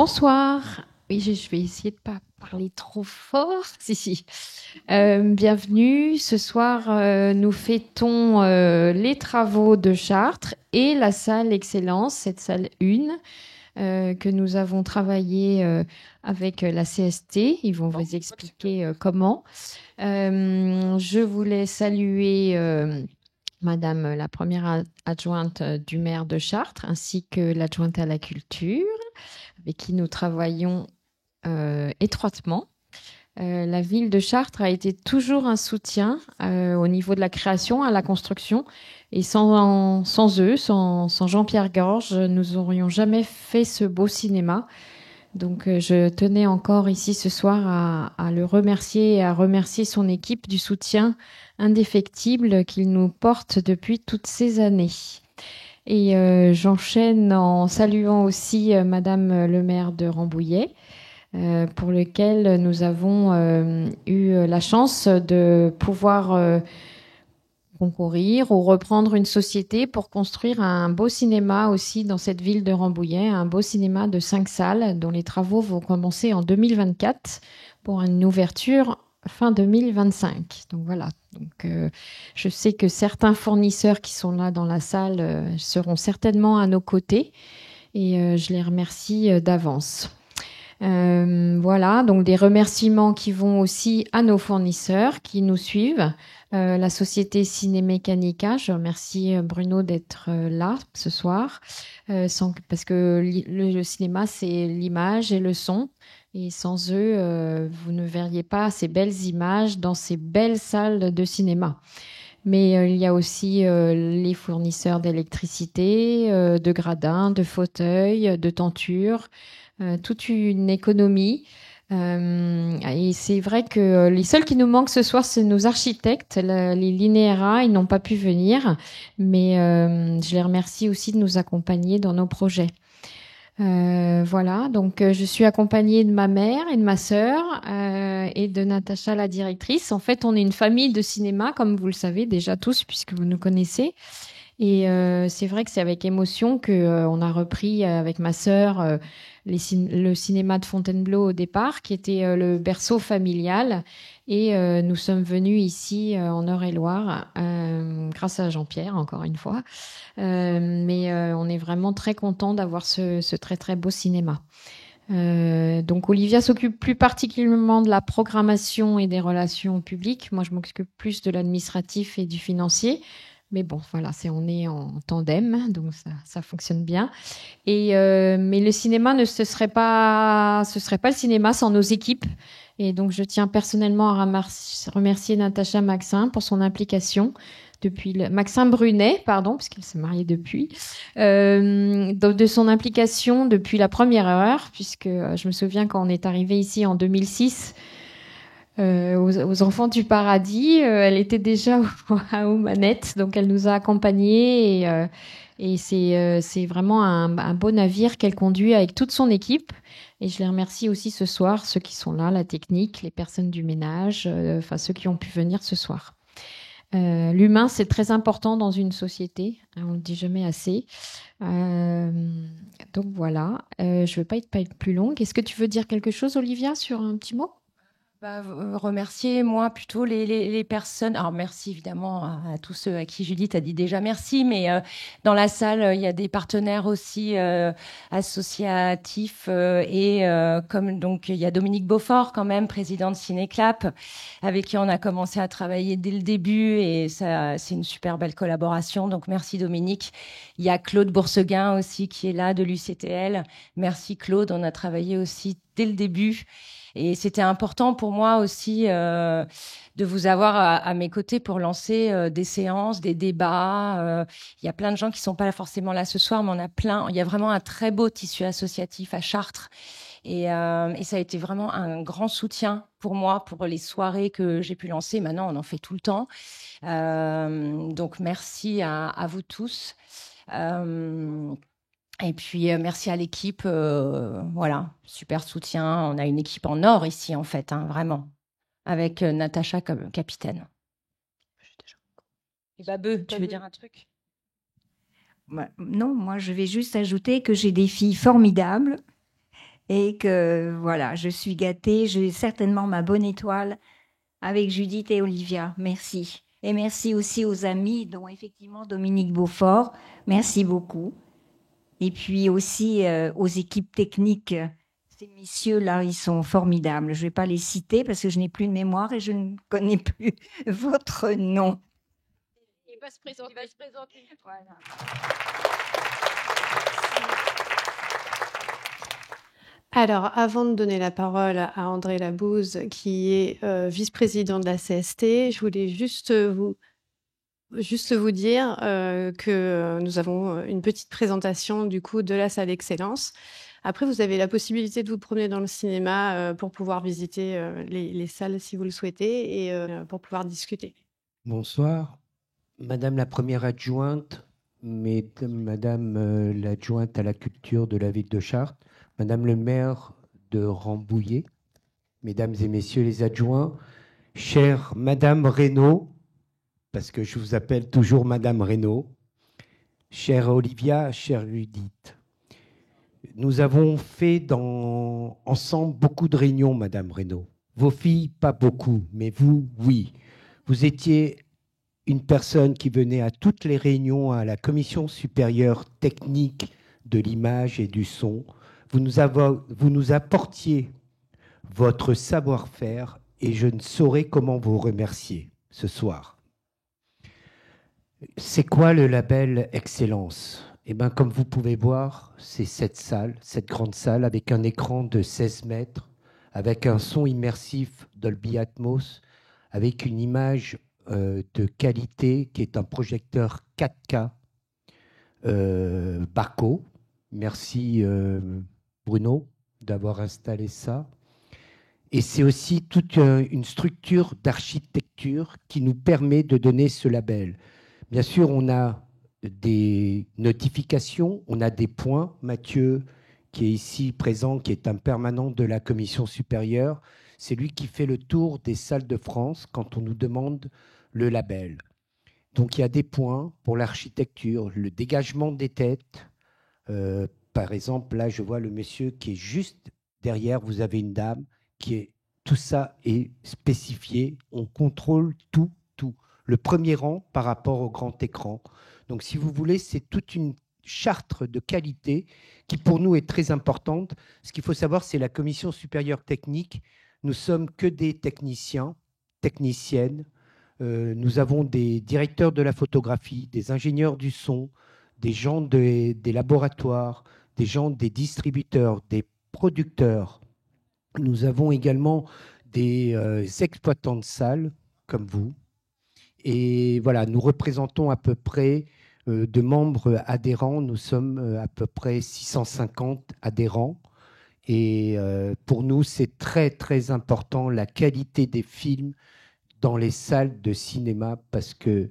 Bonsoir. Oui, je vais essayer de pas parler trop fort. Si. Bienvenue. Ce soir, nous fêtons les travaux de Chartres et la salle Excellence, cette salle 1, que nous avons travaillé avec la CST. Ils vont vous expliquer comment. Je voulais saluer Madame la première adjointe du maire de Chartres, ainsi que l'adjointe à la culture, avec qui nous travaillons étroitement. La ville de Chartres a été toujours un soutien au niveau de la création, à la construction. Et sans eux, sans Jean-Pierre Gorge, nous n'aurions jamais fait ce beau cinéma. Donc je tenais encore ici ce soir à le remercier et à remercier son équipe du soutien indéfectible qu'il nous porte depuis toutes ces années. Et j'enchaîne en saluant aussi Madame le maire de Rambouillet, pour lequel nous avons eu la chance de pouvoir concourir ou reprendre une société pour construire un beau cinéma aussi dans cette ville de Rambouillet, un beau cinéma de 5 salles dont les travaux vont commencer en 2024 pour une ouverture fin 2025. Donc voilà. Donc, je sais que certains fournisseurs qui sont là dans la salle seront certainement à nos côtés et je les remercie d'avance. Voilà, donc des remerciements qui vont aussi à nos fournisseurs qui nous suivent. La société Cinémécanica, je remercie Bruno d'être là ce soir, parce que le cinéma, c'est l'image et le son. Et sans eux, vous ne verriez pas ces belles images dans ces belles salles de cinéma. Mais il y a aussi les fournisseurs d'électricité, de gradins, de fauteuils, de tentures, toute une économie. Et c'est vrai que les seuls qui nous manquent ce soir, c'est nos architectes, les Linéra. Ils n'ont pas pu venir, mais je les remercie aussi de nous accompagner dans nos projets. Voilà, donc je suis accompagnée de ma mère et de ma sœur et de Natacha, la directrice. En fait, on est une famille de cinéma, comme vous le savez déjà tous, puisque vous nous connaissez. Et c'est vrai que c'est avec émotion que on a repris avec ma sœur le cinéma de Fontainebleau au départ, qui était le berceau familial. Et nous sommes venus ici en Eure-et-Loire, grâce à Jean-Pierre, encore une fois. Mais on est vraiment très content d'avoir ce très très beau cinéma. Donc Olivia s'occupe plus particulièrement de la programmation et des relations publiques. Moi, je m'occupe plus de l'administratif et du financier. Mais bon, voilà, on est en tandem, donc ça fonctionne bien. Et mais le cinéma ce serait pas le cinéma sans nos équipes. Et donc je tiens personnellement à remercier Natacha Maxin pour son implication Maxime Brunet, pardon, parce qu'il s'est marié depuis, de son implication depuis la première heure, puisque je me souviens quand on est arrivé ici en 2006. Aux Enfants du Paradis, elle était déjà aux manettes, donc elle nous a accompagnés et c'est vraiment un beau navire qu'elle conduit avec toute son équipe. Et je les remercie aussi ce soir, ceux qui sont là, la technique, les personnes du ménage, enfin ceux qui ont pu venir ce soir. L'humain, c'est très important dans une société, hein, on ne le dit jamais assez. Donc voilà, je ne vais pas être plus longue. Est-ce que tu veux dire quelque chose, Olivia, sur un petit mot ? Remercier, moi, plutôt les personnes. Alors, merci évidemment à tous ceux à qui Judith a dit déjà merci, mais dans la salle, il y a des partenaires aussi associatifs et comme donc il y a Dominique Beaufort, quand même, président de Cinéclap, avec qui on a commencé à travailler dès le début et ça, c'est une super belle collaboration. Donc, merci Dominique. Il y a Claude Bourseguin aussi qui est là de l'UCTL. Merci Claude, on a travaillé aussi dès le début. Et c'était important pour moi aussi de vous avoir à mes côtés pour lancer des séances, des débats. Il y a plein de gens qui sont pas là forcément là ce soir, mais on a plein. Il y a vraiment un très beau tissu associatif à Chartres. Et ça a été vraiment un grand soutien pour moi, pour les soirées que j'ai pu lancer. Maintenant, on en fait tout le temps. Donc, merci à vous tous. Et puis, merci à l'équipe. Voilà, super soutien. On a une équipe en or ici, en fait, hein, vraiment, avec Natacha comme capitaine. Et Babeu, tu veux dire un truc ? Non, moi, je vais juste ajouter que j'ai des filles formidables et que voilà, je suis gâtée. J'ai certainement ma bonne étoile avec Judith et Olivia. Merci. Et merci aussi aux amis, dont effectivement Dominique Beaufort. Merci beaucoup. Et puis aussi aux équipes techniques. Ces messieurs-là, ils sont formidables. Je ne vais pas les citer parce que je n'ai plus de mémoire et je ne connais plus votre nom. Il va se présenter. Voilà. Alors, avant de donner la parole à André Labouze, qui est vice-président de la CST, je voulais juste vous dire que nous avons une petite présentation du coup de la salle Excellence. Après, vous avez la possibilité de vous promener dans le cinéma pour pouvoir visiter les salles si vous le souhaitez et pour pouvoir discuter. Bonsoir. Madame la première adjointe, Madame l'adjointe à la culture de la ville de Chartres, Madame le maire de Rambouillet, Mesdames et Messieurs les adjoints, chère Madame Reynaud, parce que je vous appelle toujours Madame Reynaud, chère Olivia, chère Judith. Nous avons fait ensemble beaucoup de réunions, Madame Reynaud. Vos filles, pas beaucoup, mais vous, oui. Vous étiez une personne qui venait à toutes les réunions à la commission supérieure technique de l'image et du son. Vous nous apportiez votre savoir-faire et je ne saurais comment vous remercier ce soir. C'est quoi le label Excellence ? Eh bien, comme vous pouvez voir, c'est cette grande salle avec un écran de 16 mètres, avec un son immersif Dolby Atmos, avec une image de qualité qui est un projecteur 4K Barco. Merci Bruno d'avoir installé ça. Et c'est aussi toute une structure d'architecture qui nous permet de donner ce label. Bien sûr, on a des notifications, on a des points. Mathieu, qui est ici présent, qui est un permanent de la commission supérieure, c'est lui qui fait le tour des salles de France quand on nous demande le label. Donc il y a des points pour l'architecture, le dégagement des têtes. Par exemple, là, je vois le monsieur qui est juste derrière, vous avez une dame, tout ça est spécifié, on contrôle tout. Le premier rang par rapport au grand écran. Donc si vous voulez, c'est toute une charte de qualité qui pour nous est très importante. Ce qu'il faut savoir, c'est la commission supérieure technique. Nous sommes que des techniciens, techniciennes. Nous avons des directeurs de la photographie, des ingénieurs du son, des gens des laboratoires, des gens des distributeurs, des producteurs. Nous avons également des exploitants de salles comme vous. Et voilà, nous représentons à peu près de membres adhérents. Nous sommes à peu près 650 adhérents. Et pour nous, c'est très, très important la qualité des films dans les salles de cinéma parce que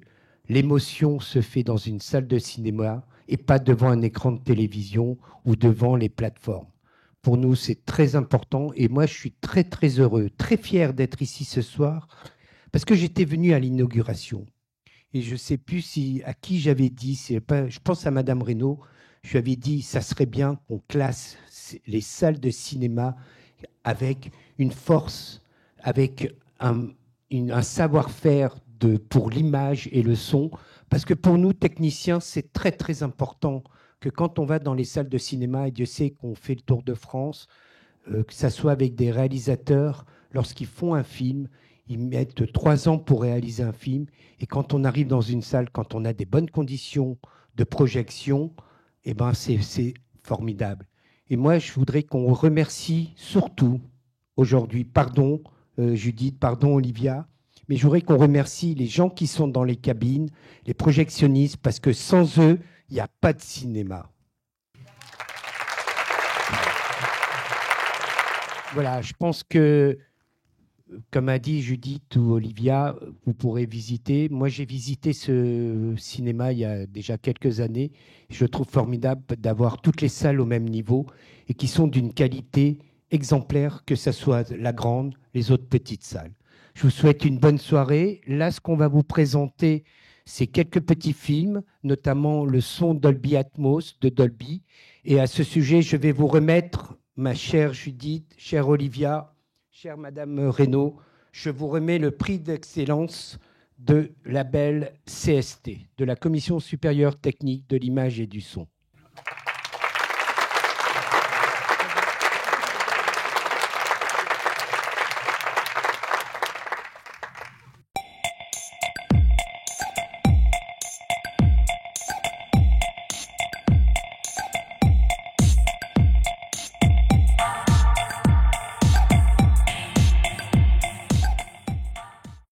l'émotion se fait dans une salle de cinéma et pas devant un écran de télévision ou devant les plateformes. Pour nous, c'est très important et moi, je suis très, très heureux, très fier d'être ici ce soir parce que j'étais venu à l'inauguration et je ne sais plus à qui j'avais dit, je pense à Madame Reynaud, je lui avais dit ça serait bien qu'on classe les salles de cinéma avec une force, avec un savoir-faire pour l'image et le son, parce que pour nous, techniciens, c'est très, très important que quand on va dans les salles de cinéma, et Dieu sait qu'on fait le tour de France, que ça soit avec des réalisateurs, lorsqu'ils font un film, ils mettent 3 ans pour réaliser un film, et quand on arrive dans une salle, quand on a des bonnes conditions de projection, eh ben c'est formidable. Et moi, je voudrais qu'on remercie surtout aujourd'hui, pardon Judith, pardon Olivia, mais je voudrais qu'on remercie les gens qui sont dans les cabines, les projectionnistes, parce que sans eux, il n'y a pas de cinéma. Voilà, je pense que, comme a dit Judith ou Olivia, vous pourrez visiter. Moi, j'ai visité ce cinéma il y a déjà quelques années. Je trouve formidable d'avoir toutes les salles au même niveau et qui sont d'une qualité exemplaire, que ce soit la grande, les autres petites salles. Je vous souhaite une bonne soirée. Là, ce qu'on va vous présenter, c'est quelques petits films, notamment le son Dolby Atmos de Dolby. Et à ce sujet, je vais vous remettre ma chère Judith, chère Olivia, chère Madame Reynaud, je vous remets le prix d'excellence de label CST, de la Commission supérieure technique de l'image et du son.